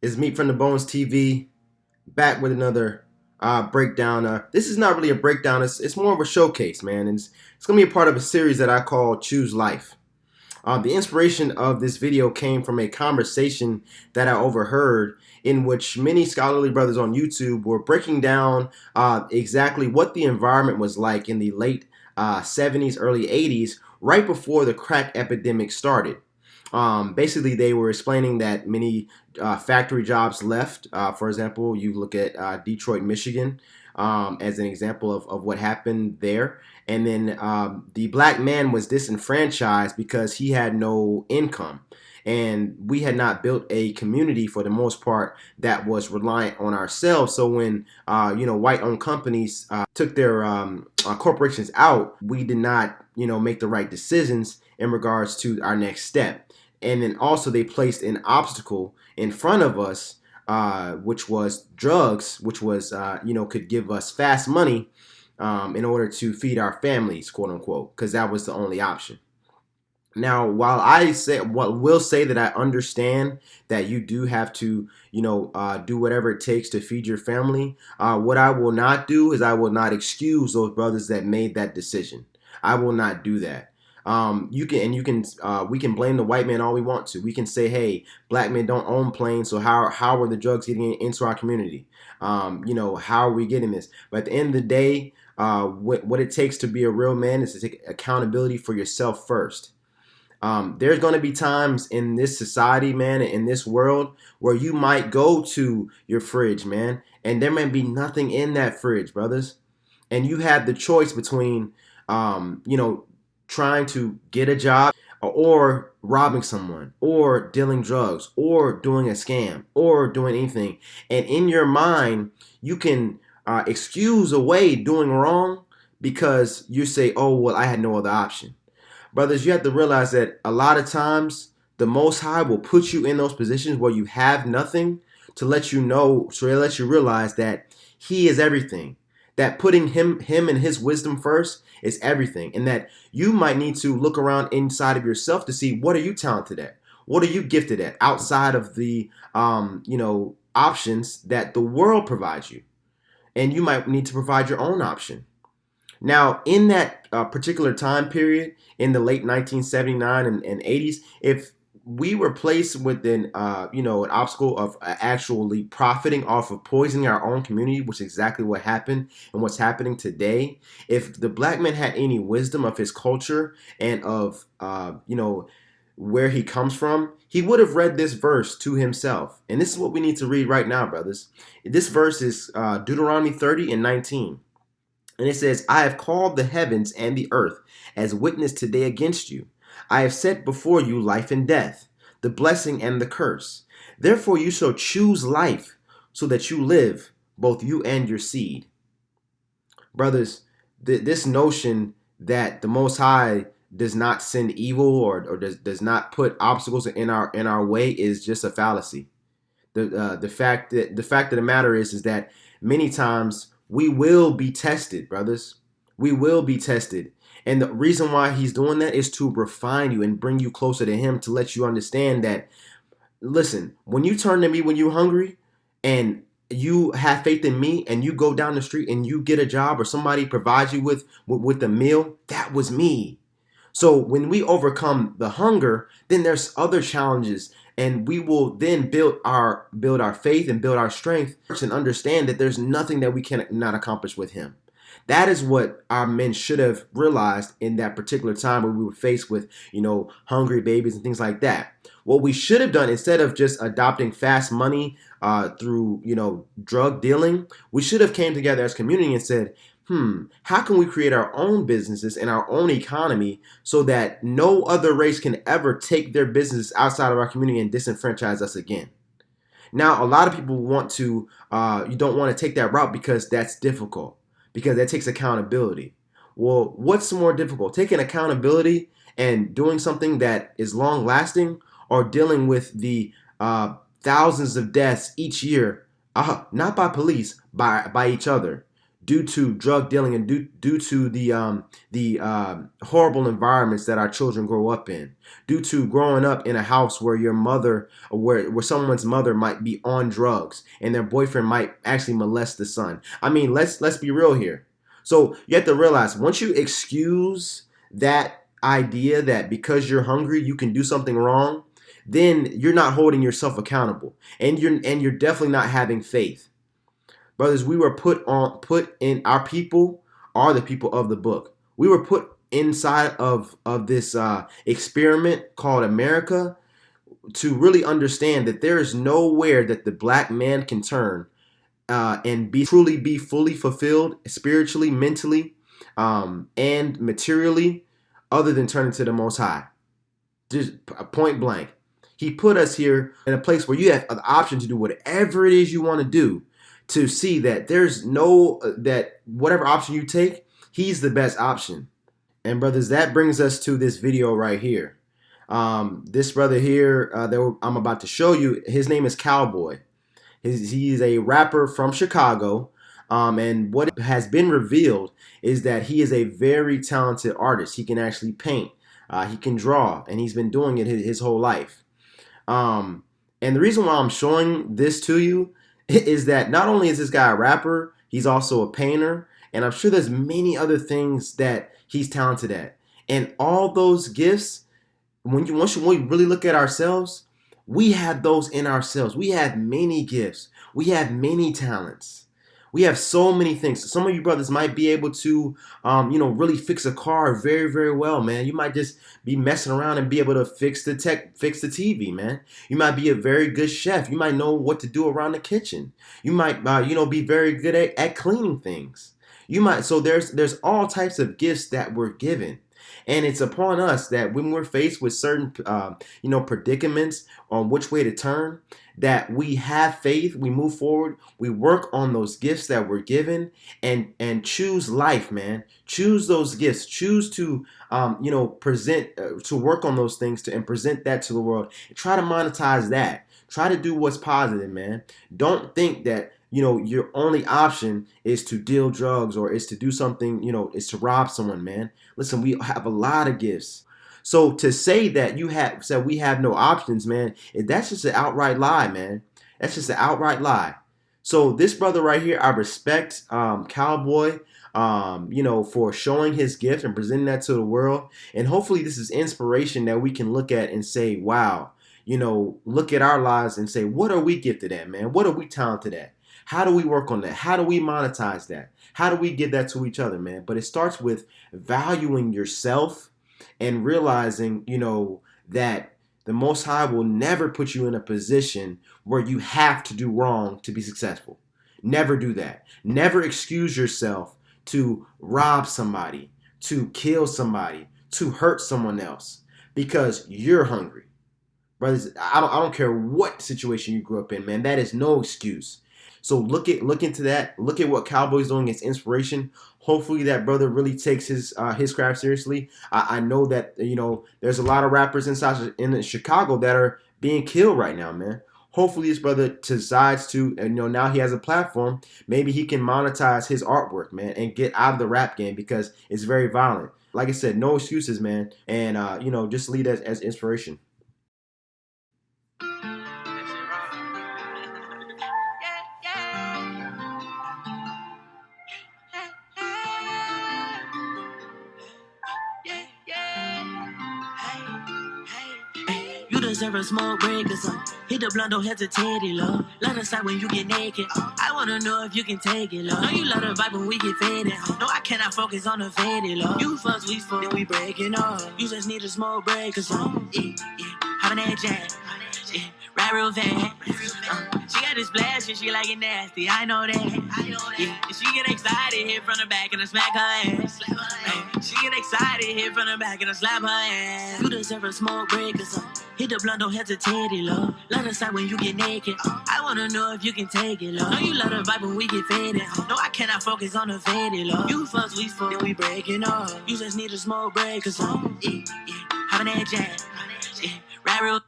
It's Meat from the Bones TV, back with another breakdown. This is not really a breakdown, it's more of a showcase, man. And it's going to be a part of a series that I call Choose Life. The inspiration of this video came from a conversation that I overheard in which many scholarly brothers on YouTube were breaking down exactly what the environment was like in the late 70s, early 80s, right before the crack epidemic started. Basically, they were explaining that many factory jobs left. For example, you look at Detroit, Michigan, as an example of what happened there. And then the black man was disenfranchised because he had no income. And we had not built a community for the most part that was reliant on ourselves. So when white-owned companies took their corporations out, we did not make the right decisions in regards to our next step. And then also they placed an obstacle in front of us, which was drugs, which was could give us fast money in order to feed our families, quote unquote, because that was the only option. Now, while will say that I understand that you do have to, do whatever it takes to feed your family, what I will not do is I will not excuse those brothers that made that decision. I will not do that. We can blame the white man all we want to. We can say, hey, black men don't own planes, so how are the drugs getting into our community? How are we getting this? But at the end of the day, what it takes to be a real man is to take accountability for yourself first. There's going to be times in this society, man, in this world, where you might go to your fridge, man, and there may be nothing in that fridge, brothers. And you have the choice between, trying to get a job or robbing someone or dealing drugs or doing a scam or doing anything. And in your mind, you can excuse away doing wrong because you say, oh, well, I had no other option. Brothers, you have to realize that a lot of times the Most High will put you in those positions where you have nothing to let you know, so to let you realize that He is everything. That putting him and His wisdom first is everything. And that you might need to look around inside of yourself to see, what are you talented at? What are you gifted at outside of the, options that the world provides you? And you might need to provide your own option. Now, in that particular time period, in the late 1979 and 80s, if we were placed with an obstacle of actually profiting off of poisoning our own community, which is exactly what happened and what's happening today. If the black man had any wisdom of his culture and of where he comes from, he would have read this verse to himself. And this is what we need to read right now, brothers. This verse is Deuteronomy 30 and 19. And it says, I have called the heavens and the earth as witness today against you. I have set before you life and death, the blessing and the curse. Therefore you shall choose life, so that you live, both you and your seed. Brothers, this notion that the Most High does not send evil or does not put obstacles in our way is just a fallacy. The fact of the matter is that many times we will be tested, brothers. We will be tested. And the reason why He's doing that is to refine you and bring you closer to Him, to let you understand that, listen, when you turn to me when you're hungry and you have faith in me and you go down the street and you get a job or somebody provides you with a meal, that was me. So when we overcome the hunger, then there's other challenges, and we will then build our faith and build our strength and understand that there's nothing that we cannot accomplish with Him. That is what our men should have realized in that particular time when we were faced with, hungry babies and things like that. What we should have done, instead of just adopting fast money through, drug dealing, we should have came together as community and said, how can we create our own businesses and our own economy so that no other race can ever take their business outside of our community and disenfranchise us again? Now, a lot of people you don't want to take that route because that's difficult, because that takes accountability. Well, what's more difficult? Taking accountability and doing something that is long lasting, or dealing with the thousands of deaths each year, not by police, by each other, due to drug dealing and due to the horrible environments that our children grow up in, due to growing up in a house where your mother, where someone's mother might be on drugs and their boyfriend might actually molest the son. I mean, let's be real here. So you have to realize, once you excuse that idea that because you're hungry you can do something wrong, then you're not holding yourself accountable, and you're definitely not having faith. Brothers, we were put in, our people are the people of the book. We were put inside of this experiment called America to really understand that there is nowhere that the black man can turn and truly be fully fulfilled spiritually, mentally, and materially, other than turning to the Most High. Just point blank. He put us here in a place where you have the option to do whatever it is you want to do, to see that there's no, that whatever option you take, he's the best option. And brothers, that brings us to this video right here. This brother here that I'm about to show you, his name is Calboy. He's a rapper from Chicago. And what has been revealed is that he is a very talented artist. He can actually paint. He can draw, and he's been doing it his whole life. And the reason why I'm showing this to you is that not only is this guy a rapper, he's also a painter, and I'm sure there's many other things that he's talented at. And all those gifts, once we really look at ourselves, we have those in ourselves. We have many gifts. We have many talents. We have so many things. Some of you brothers might be able to, really fix a car very, very well, man. You might just be messing around and be able to fix the TV, man. You might be a very good chef. You might know what to do around the kitchen. You might, be very good at cleaning things. You might. So there's all types of gifts that we're given. And it's upon us that when we're faced with certain, predicaments on which way to turn, that we have faith, we move forward, we work on those gifts that we're given, and choose life, man. Choose those gifts. Choose to, present, to work on those things and present that to the world. And try to monetize that. Try to do what's positive, man. Don't think that your only option is to deal drugs or is to do something, is to rob someone, man. Listen, we have a lot of gifts. So to say that we have no options, man, that's just an outright lie, man. That's just an outright lie. So this brother right here, I respect Calboy, for showing his gift and presenting that to the world. And hopefully this is inspiration that we can look at and say, wow, look at our lives and say, what are we gifted at, man? What are we talented at? How do we work on that? How do we monetize that? How do we give that to each other, man? But it starts with valuing yourself and realizing, that the Most High will never put you in a position where you have to do wrong to be successful. Never do that. Never excuse yourself to rob somebody, to kill somebody, to hurt someone else because you're hungry. Brothers, I don't care what situation you grew up in, man. That is no excuse. So look into that. Look at what Calboy's doing as inspiration. Hopefully that brother really takes his craft seriously. I know that there's a lot of rappers in Chicago that are being killed right now, man. Hopefully this brother decides to, and now he has a platform. Maybe he can monetize his artwork, man, and get out of the rap game because it's very violent. Like I said, no excuses, man, and just lead as inspiration. You deserve a smoke break or something. Hit the blunt, don't hesitate, love. Line of sight when you get naked. I wanna know if you can take it, love. Know you love the vibe when we get faded. No, I cannot focus on the faded, love. You fuss, we fuck, then we breaking up. You just need a smoke break or something. Yeah. Hoppin' that jack. Yeah. Ride real fast. She got this blast and she like it nasty. I know that. Yeah. And she get excited, hit from the back and I smack her ass. She get excited, hit from the back and I slap her ass. You deserve a smoke break or something. Hit the blunt, don't hesitate, love. Line of sight when you get naked. I wanna know if you can take it, love. Know you love the vibe when we get faded. No, I cannot focus on the faded, love. You fuss, we fuck, then we breaking up. You just need a smoke break or something. Yeah. Hoppin' that jack. Yeah. Ride real